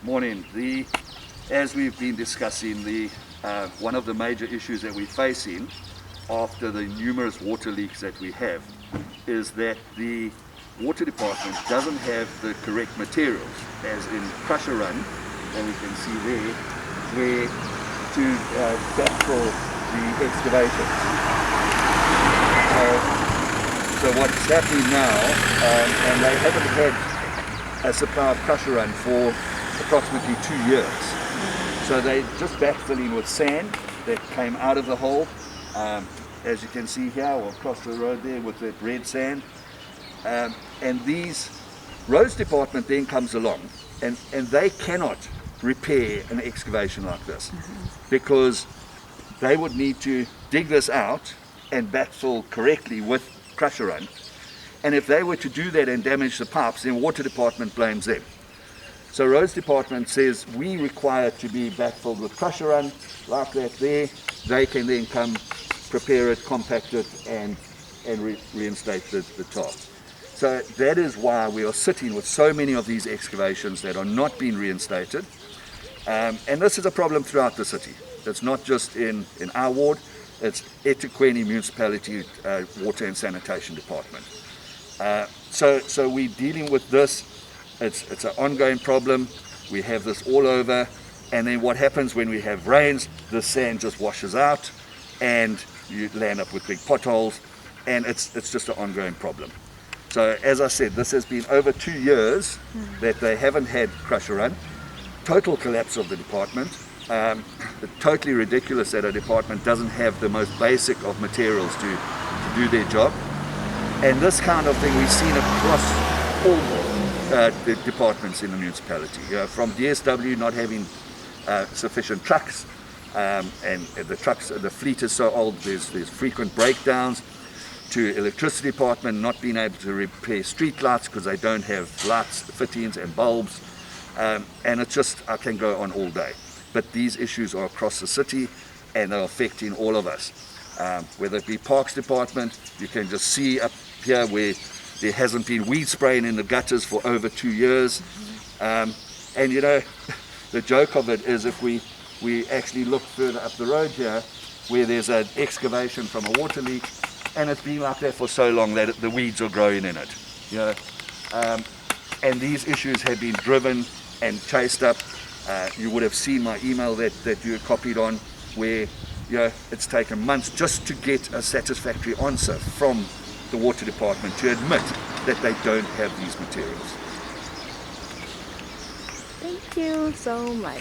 Morning. As we've been discussing, one of the major issues that we're facing after the numerous water leaks that we have is that the water department doesn't have the correct materials, as in crusher run, and we can see there, where to backfill the excavations. So what's happening now, and they haven't had a supply of crusher run for approximately 2 years. So they're just backfilling with sand that came out of the hole, as you can see here, or across the road there with that red sand. And these roads department then comes along, and they cannot repair an excavation like this, because they would need to dig this out and backfill correctly with crusher run. And if they were to do that and damage the pipes, then water department blames them. So roads department says we require to be backfilled with crusher run like that there. They can then come prepare it, compact it, and reinstate the tar. So that is why we are sitting with so many of these excavations that are not being reinstated. And this is a problem throughout the city. It's not just in our ward, it's eThekwini Municipality Water and Sanitation Department. So we're dealing with this. It's an ongoing problem. We have this all over, and then what happens when we have rains, the sand just washes out and you land up with big potholes, and it's just an ongoing problem. So as I said, this has been over 2 years that they haven't had crusher run. Total collapse of the department. It's totally ridiculous that a department doesn't have the most basic of materials to do their job. And this kind of thing we've seen across all the departments in the municipality, from DSW not having sufficient trucks, and the fleet is so old, there's frequent breakdowns, to electricity department not being able to repair street lights because they don't have lights, fittings and bulbs, and it's just, I can go on all day. But these issues are across the city and they're affecting all of us. Whether it be Parks Department, you can just see up here where there hasn't been weed spraying in the gutters for over 2 years. And you know, the joke of it is if we actually look further up the road here, where there's an excavation from a water leak, and it's been like that for so long that the weeds are growing in it. You know, and these issues have been driven and chased up. You would have seen my email that you had copied on, where it's taken months just to get a satisfactory answer from the water department to admit that they don't have these materials. Thank you so much.